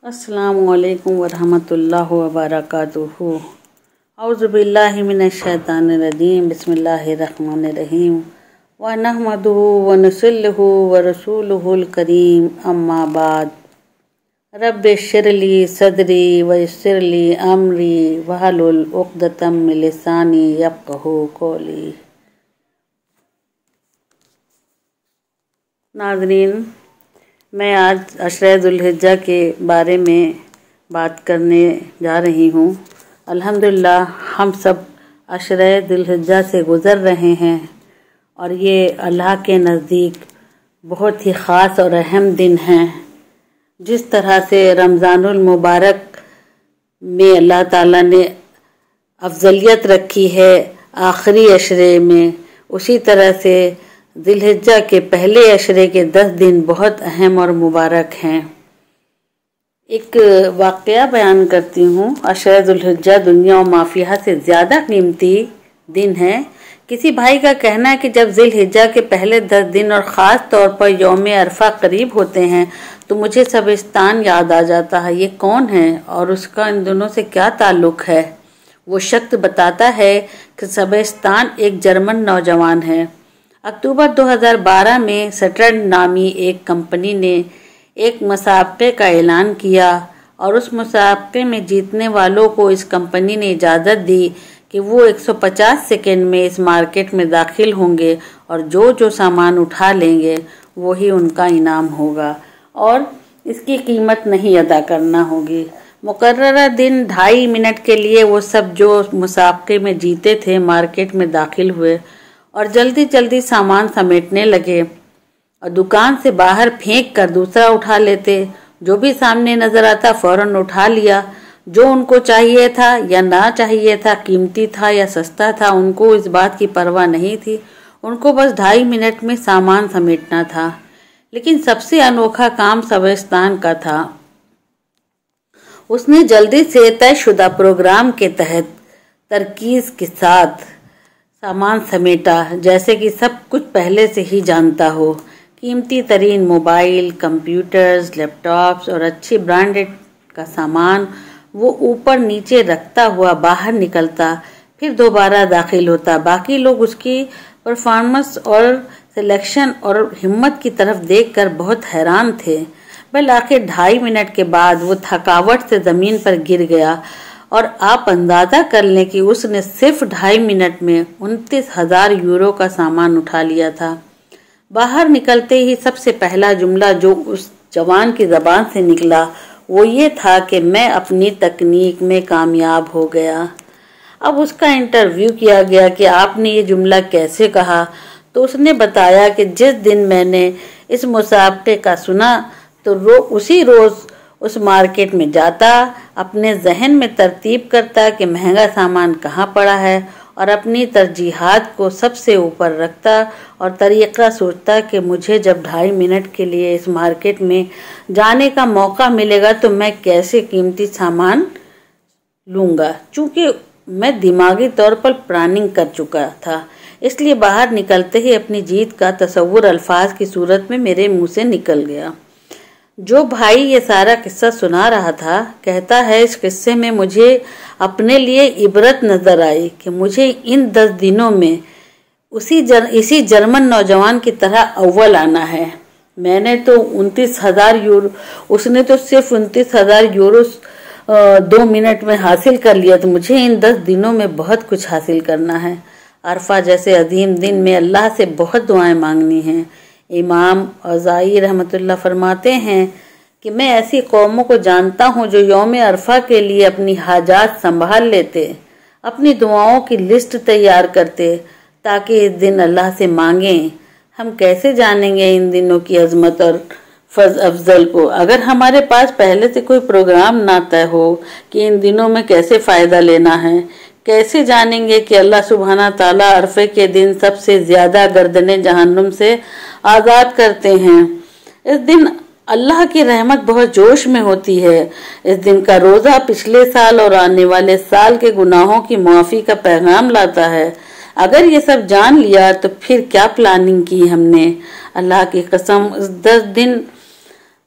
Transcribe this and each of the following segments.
अस्सलामुअलैकुम वरहमतुल्लाहि वबरकातुहू। औज़ु बिल्लाहि मिनश्शैतानिर्रजीम। बिस्मिल्लाहिर्रहमानिर्रहीम। व नहमदुहु व नुसल्लिहु व रसूलुहुल करीम। अम्मा बाद। रब्बिश्रह सदरी व यस्सिर ली अमरी वहलुल उक़दतम मिन लिसानी यफ़क़हू क़ौली। नाज़रीन, मैं आज अशरे ज़ुल्हिज्जा के बारे में बात करने जा रही हूँ। अल्हम्दुलिल्लाह हम सब अशरे ज़ुल्हिज्जा से गुज़र रहे हैं और ये अल्लाह के नज़दीक बहुत ही ख़ास और अहम दिन हैं। जिस तरह से रमज़ानुल मुबारक में अल्लाह ताला ने अफ़ज़लियत रखी है आखिरी अशरे में, उसी तरह से ज़ुल्हिज्जा के पहले अशरे के 10 दिन बहुत अहम और मुबारक हैं। एक वाक़या बयान करती हूँ। अशरे ज़ुल्हिज्जा दुनिया और माफिया से ज़्यादा कीमती दिन है। किसी भाई का कहना है कि जब ज़ुल्हिज्जा के पहले 10 दिन और ख़ास तौर पर यौम अरफा करीब होते हैं तो मुझे शबस्तान याद आ जाता है। ये कौन है और उसका इन दोनों से क्या ताल्लुक़ है? वो शख्स बताता है कि शबस्तान एक जर्मन नौजवान है। अक्टूबर 2012 में सटर्न नामी एक कंपनी ने एक मुसाबके का ऐलान किया और उस मुसाबके में जीतने वालों को इस कंपनी ने इजाज़त दी कि वो 150 सेकंड में इस मार्केट में दाखिल होंगे और जो सामान उठा लेंगे वही उनका इनाम होगा और इसकी कीमत नहीं अदा करना होगी। मुकर्ररा दिन 2.5 मिनट के लिए वो सब जो मुसाबके में जीते थे मार्केट में दाखिल हुए और जल्दी जल्दी सामान समेटने लगे और दुकान से बाहर फेंक कर दूसरा उठा लेते। जो भी सामने नजर आता फौरन उठा लिया। जो उनको चाहिए था या ना चाहिए था, कीमती था या सस्ता था, उनको इस बात की परवाह नहीं थी। उनको बस 2.5 मिनट में सामान समेटना था। लेकिन सबसे अनोखा काम शबस्तान का था। उसने जल्दी से तयशुदा प्रोग्राम के तहत तरकीज़ के साथ सामान समेटा, जैसे कि सब कुछ पहले से ही जानता हो। कीमती तरीन मोबाइल, कंप्यूटर्स, लैपटॉप्स और अच्छी ब्रांडेड का सामान वो ऊपर नीचे रखता हुआ बाहर निकलता, फिर दोबारा दाखिल होता। बाकी लोग उसकी परफॉर्मेंस और सिलेक्शन और हिम्मत की तरफ देखकर बहुत हैरान थे। बल आखिर 2.5 मिनट के बाद वो थकावट से ज़मीन पर गिर गया और आप अंदाज़ा कर लें कि उसने सिर्फ 2.5 मिनट में 29,000 यूरो का सामान उठा लिया था। बाहर निकलते ही सबसे पहला जुमला जो उस जवान की ज़बान से निकला वो ये था कि मैं अपनी तकनीक में कामयाब हो गया। अब उसका इंटरव्यू किया गया कि आपने ये जुमला कैसे कहा, तो उसने बताया कि जिस दिन मैंने इस मुसाबके का सुना तो उसी रोज़ उस मार्केट में जाता, अपने जहन में तरतीब करता कि महंगा सामान कहाँ पड़ा है और अपनी तरजीहात को सबसे ऊपर रखता और तरीक़ा सोचता कि मुझे जब 2.5 मिनट के लिए इस मार्केट में जाने का मौका मिलेगा तो मैं कैसे कीमती सामान लूँगा। चूँकि मैं दिमागी तौर पर प्लानिंग कर चुका था, इसलिए बाहर निकलते ही अपनी जीत का तसव्वुर अल्फाज की सूरत में मेरे मुँह से निकल गया। जो भाई ये सारा किस्सा सुना रहा था कहता है, इस किस्से में मुझे अपने लिए इबरत नजर आई कि मुझे इन 10 दिनों में इसी जर्मन नौजवान की तरह अव्वल आना है। मैंने तो 29,000 यूरो, उसने तो सिर्फ 29,000 यूरो 2 मिनट में हासिल कर लिया, तो मुझे इन 10 दिनों में बहुत कुछ हासिल करना है। अरफा जैसे अजीम दिन में अल्लाह से बहुत दुआएं मांगनी हैं। इमाम औज़ाई रहमतुल्लाह फरमाते हैं कि मैं ऐसी कौमों को जानता हूँ जो यौम अरफा के लिए अपनी हाजात संभाल लेते, अपनी दुआओं की लिस्ट तैयार करते ताकि इस दिन अल्लाह से मांगें। हम कैसे जानेंगे इन दिनों की अजमत और फज अफजल को अगर हमारे पास पहले से कोई प्रोग्राम ना तय हो कि इन दिनों में कैसे फ़ायदा लेना है। कैसे जानेंगे कि अल्लाह सुब्हाना ताला अरफे के दिन सबसे ज़्यादा गर्दनें जहन्नुम से आज़ाद करते हैं। इस दिन अल्लाह की रहमत बहुत जोश में होती है। इस दिन का रोज़ा पिछले साल और आने वाले साल के गुनाहों की माफ़ी का पैगाम लाता है। अगर ये सब जान लिया तो फिर क्या प्लानिंग की हमने। अल्लाह की कसम, इस 10 दिन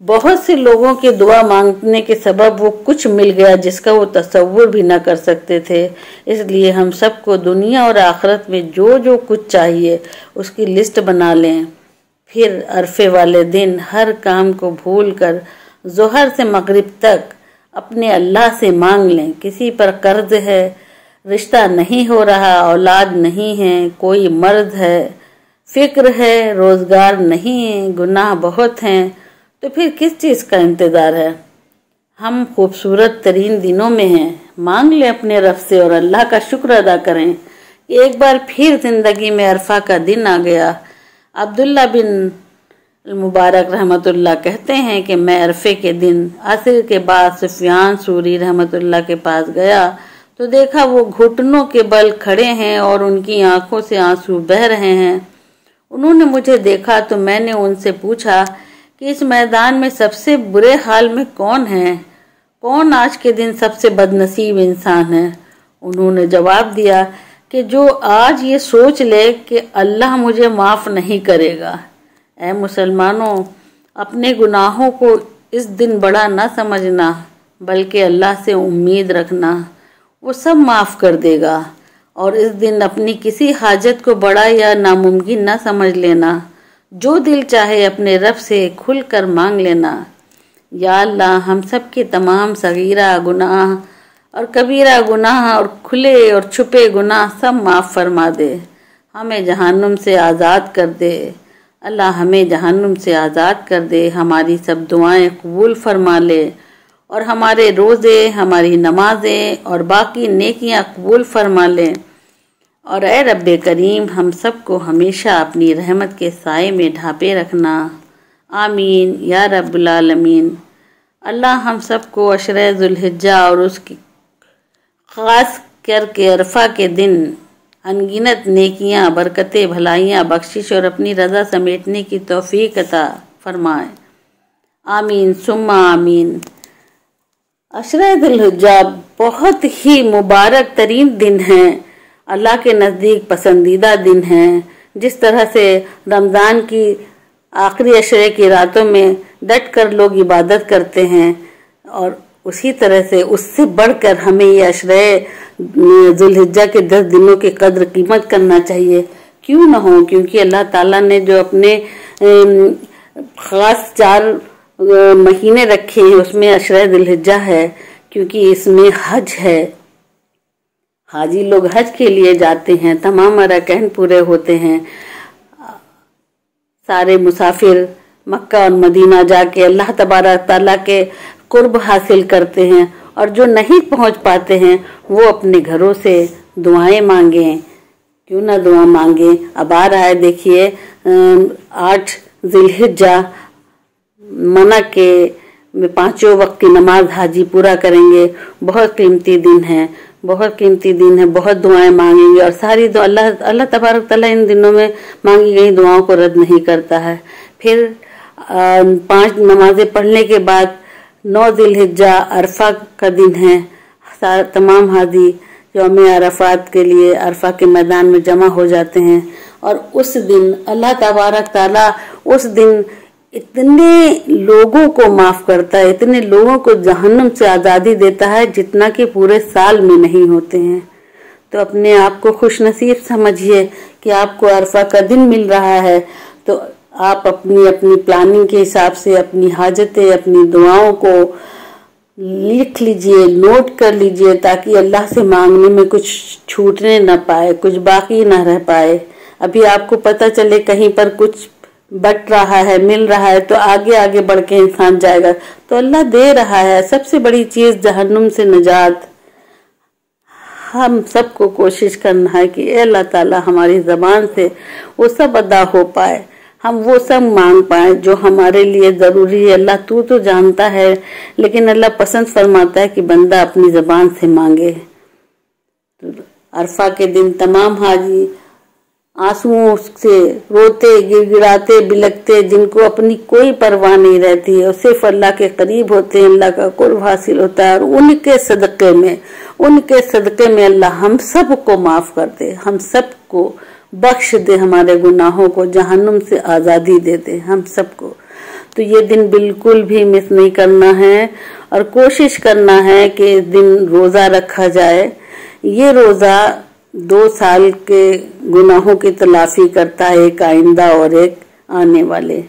बहुत से लोगों के दुआ मांगने के सबब वो कुछ मिल गया जिसका वो तसव्वुर भी न कर सकते थे। इसलिए हम सबको दुनिया और आखिरत में जो जो कुछ चाहिए उसकी लिस्ट बना लें। फिर अरफे वाले दिन हर काम को भूल कर ज़ोहर से मगरिब तक अपने अल्लाह से मांग लें। किसी पर कर्ज है, रिश्ता नहीं हो रहा, औलाद नहीं है, कोई मर्द है, फिक्र है, रोजगार नहीं है, गुनाह बहुत हैं, तो फिर किस चीज़ का इंतज़ार है। हम खूबसूरत तरीन दिनों में हैं। मांग लें अपने रब से और अल्लाह का शुक्र अदा करें। एक बार फिर जिंदगी में अरफा का दिन आ गया। अब्दुल्ला बिन मुबारक रहमतुल्लाह कहते हैं कि मैं अरफे के दिन असर के बाद सुफियान सूरी रहमतुल्लाह के पास गया तो देखा वो घुटनों के बल खड़े हैं और उनकी आंखों से आंसू बह रहे हैं। उन्होंने मुझे देखा तो मैंने उनसे पूछा कि इस मैदान में सबसे बुरे हाल में कौन है, कौन आज के दिन सबसे बदनसीब इंसान है। उन्होंने जवाब दिया कि जो आज ये सोच ले कि अल्लाह मुझे माफ़ नहीं करेगा। ऐ मुसलमानों, अपने गुनाहों को इस दिन बड़ा न समझना, बल्कि अल्लाह से उम्मीद रखना, वो सब माफ़ कर देगा। और इस दिन अपनी किसी हाजत को बड़ा या नामुमकिन न समझ लेना। जो दिल चाहे अपने रब से खुल कर मांग लेना। या अल्लाह, हम सब के तमाम सगीरा गुनाह और कबीरा गुनाह और खुले और छुपे गुनाह सब माफ़ फरमा दे। हमें जहन्नुम से आज़ाद कर दे। अल्लाह हमें जहन्नुम से आज़ाद कर दे। हमारी सब दुआएं कबूल फरमा ले और हमारे रोज़े, हमारी नमाजें और बाकी नेकियां कबूल फरमा ले। और ए रब्बे करीम, हम सबको हमेशा अपनी रहमत के साए में ढांपे रखना। आमीन या रब्बुल आलमीन। अल्लाह हम सबको अशरे ज़ुल्हिज्जा और उसकी ख़ास करके अरफा के दिन अनगिनत नेकियां, बरकतें, भलाइयां, बख्शिश और अपनी रज़ा समेटने की तौफीक अता फरमाए। आमीन सुम्मा आमीन। अशरे ज़ुल्हिज्जा बहुत ही मुबारक तरीन दिन है, अल्लाह के नज़दीक पसंदीदा दिन है। जिस तरह से रमज़ान की आखिरी अशरे की रातों में डट कर लोग इबादत करते हैं, और उसी तरह से उससे बढ़कर हमें ये अशरे ज़ुल्हिज्जा के 10 दिनों की कद्र कीमत करना चाहिए। क्यों न हो, क्योंकि अल्लाह ताला ने जो अपने ख़ास 4 महीने रखे हैं उसमें अशरे ज़ुल्हिज्जा है, क्योंकि इसमें हज है। हाजी लोग हज के लिए जाते हैं, तमाम अरकान पूरे होते हैं। सारे मुसाफिर मक्का और मदीना जाके अल्लाह तबारक ताला के कुर्ब हासिल करते हैं, और जो नहीं पहुंच पाते हैं वो अपने घरों से दुआएं मांगें। क्यों ना दुआ मांगे। अब आ रहा है, देखिए 8 ज़िलहिज्जा मना के 5 वक्त की नमाज हाजी पूरा करेंगे। बहुत कीमती दिन है, बहुत कीमती दिन है। बहुत दुआएं मांगेंगे और सारी दुआ अल्लाह तबारक ताला इन दिनों में मांगी गई दुआओं को रद्द नहीं करता है। फिर 5 नमाजें पढ़ने के बाद 9 ज़िलहिज्जा अरफा का दिन है। तमाम हाजी यौम अरफात के लिए अरफा के मैदान में जमा हो जाते हैं, और उस दिन अल्लाह तबारक ताला उस दिन इतने लोगों को माफ करता है, इतने लोगों को जहन्नुम से आज़ादी देता है जितना कि पूरे साल में नहीं होते हैं। तो अपने आप को खुशनसीब समझिए कि आपको अरफा का दिन मिल रहा है। तो आप अपनी अपनी प्लानिंग के हिसाब से अपनी हाजतें, अपनी दुआओं को लिख लीजिए, नोट कर लीजिए, ताकि अल्लाह से मांगने में कुछ छूटने न पाए, कुछ बाकी न रह पाए। अभी आपको पता चले कहीं पर कुछ बट रहा है, मिल रहा है, तो आगे आगे बढ़ के इंसान जाएगा। तो अल्लाह दे रहा है सबसे बड़ी चीज, जहन्नुम से निजात। हम सबको कोशिश करना है कि अल्लाह ताला हमारी जबान से वो सब अदा हो पाए, हम वो सब मांग पाए जो हमारे लिए जरूरी है। अल्लाह तू तो जानता है, लेकिन अल्लाह पसंद फरमाता है कि बंदा अपनी जबान से मांगे। तो अरफा के दिन तमाम हाजी आंसुओं से रोते, गिड़गिड़ाते, बिलखते, जिनको अपनी कोई परवाह नहीं रहती है, सिर्फ अल्लाह के करीब होते हैं, अल्लाह का कुर्ब हासिल होता है, और उनके सदक़े में अल्लाह हम सबको माफ कर दे, हम सबको बख्श दे, हमारे गुनाहों को, जहन्नुम से आज़ादी दे दे हम सबको। تو یہ دن بالکل بھی مس نہیں کرنا ہے اور کوشش کرنا ہے کہ اس دن روزہ رکھا جائے۔ یہ روزہ 2 سال کے گناہوں کی تلافی کرتا ہے، ایک آئندہ اور ایک آنے والے۔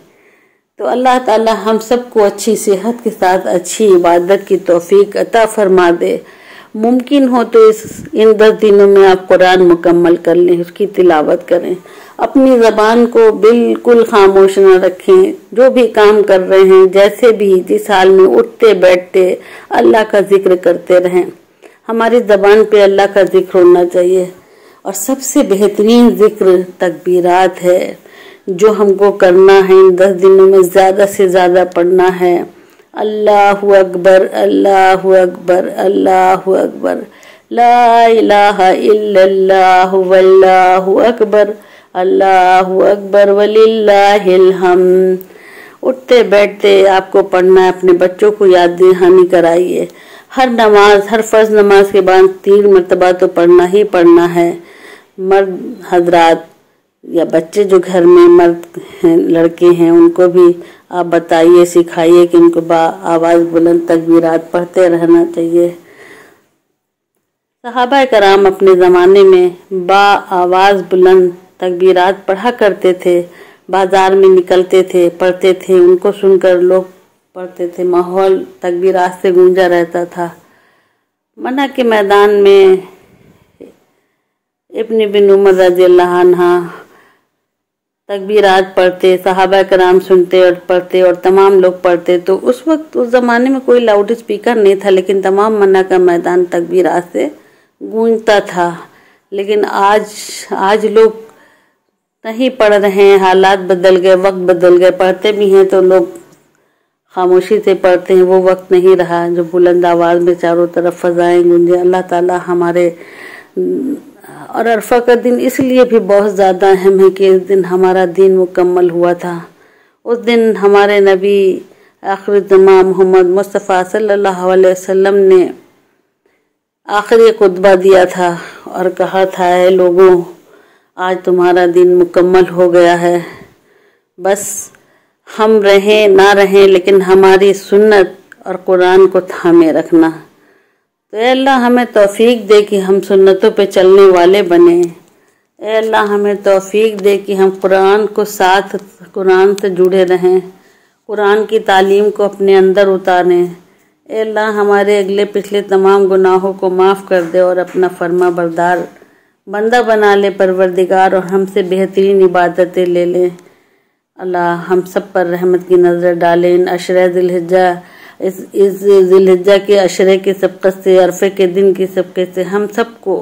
تو اللہ تعالی ہم سب کو اچھی صحت کے ساتھ اچھی عبادت کی توفیق عطا فرما دے۔ ممکن ہو تو ان 10 دنوں میں آپ قرآن مکمل کر لیں، اس کی تلاوت کریں، اپنی زبان کو بالکل خاموش نہ رکھیں، جو بھی کام کر رہے ہیں جیسے بھی جس حال میں اٹھتے بیٹھتے اللہ کا ذکر کرتے رہیں۔ ہماری زبان پہ اللہ کا ذکر ہونا چاہیے، اور سب سے بہترین ذکر تکبیرات ہے جو ہم کو کرنا ہے۔ ان 10 دنوں میں زیادہ سے زیادہ پڑھنا ہے۔ اللہ اکبر، اللہ اکبر، اللہ اکبر، لا الہ الا اللہ واللہ اکبر، اللہ اکبر وللہ الحمد۔ اٹھتے بیٹھتے آپ کو پڑھنا ہے، اپنے بچوں کو یاد دہانی کرائیے۔ ہر نماز، ہر فرض نماز کے بعد 3 مرتبہ تو پڑھنا ہی پڑھنا ہے۔ مرد حضرات یا بچے جو گھر میں مرد ہیں، لڑکے ہیں، ان کو بھی آپ بتائیے، سکھائیے کہ ان کو آواز بلند تکبیرات پڑھتے رہنا چاہیے۔ صحابہ کرام اپنے زمانے میں آواز بلند تکبیرات پڑھا کرتے تھے، بازار میں نکلتے تھے، پڑھتے تھے، ان کو سن کر لوگ پڑھتے تھے، ماحول تکبیرات سے گونجا رہتا تھا۔ منع کے میدان میں ابن بن عمر رضی اللہ عنہ تکبیرات پڑھتے، صحابہ کرام سنتے اور پڑھتے اور تمام لوگ پڑھتے۔ تو اس وقت اس زمانے میں کوئی لاؤڈ اسپیکر نہیں تھا، لیکن تمام منع کا میدان تکبیرات سے گونجتا تھا۔ لیکن آج لوگ نہیں پڑھ رہے ہیں، حالات بدل گئے، وقت بدل گئے، پڑھتے بھی ہیں تو لوگ خاموشی سے پڑھتے ہیں۔ وہ وقت نہیں رہا جو بلند آواز میں چاروں طرف فضائیں گونجے۔ اللہ تعالی ہمارے، اور عرفہ کا دن اس لیے بھی بہت زیادہ اہم ہے کہ اس دن ہمارا دین مکمل ہوا تھا۔ اس دن ہمارے نبی آخر الزمان محمد مصطفیٰ صلی اللہ علیہ وسلم نے آخری خطبہ دیا تھا اور کہا تھا، اے لوگوں، آج تمہارا دن مکمل ہو گیا ہے، بس ہم رہیں نہ رہیں لیکن ہماری سنت اور قرآن کو تھامے رکھنا۔ تو اے اللہ ہمیں توفیق دے کہ ہم سنتوں پہ چلنے والے بنیں۔ اے اللہ ہمیں توفیق دے کہ ہم قرآن سے جڑے رہیں، قرآن کی تعلیم کو اپنے اندر اتاریں۔ اے اللہ ہمارے اگلے پچھلے تمام گناہوں کو معاف کر دے اور اپنا فرما بردار بندہ بنا لے پروردگار، اور ہم سے بہترین عبادتیں لے لے۔ اللہ ہم سب پر رحمت کی نظر ڈالے۔ ان عشرہ ذی الحجہ، اس ذی الحجہ کے عشرے کی سبقت سے، عرفے کے دن کی سبقت سے ہم سب کو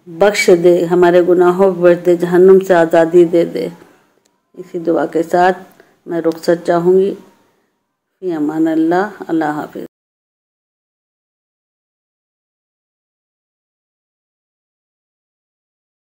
بخش دے، ہمارے گناہوں کو بخش دے، جہنم سے آزادی دے دے۔ اسی دعا کے ساتھ میں رخصت چاہوں گی۔ فی امان اللہ، اللہ حافظ۔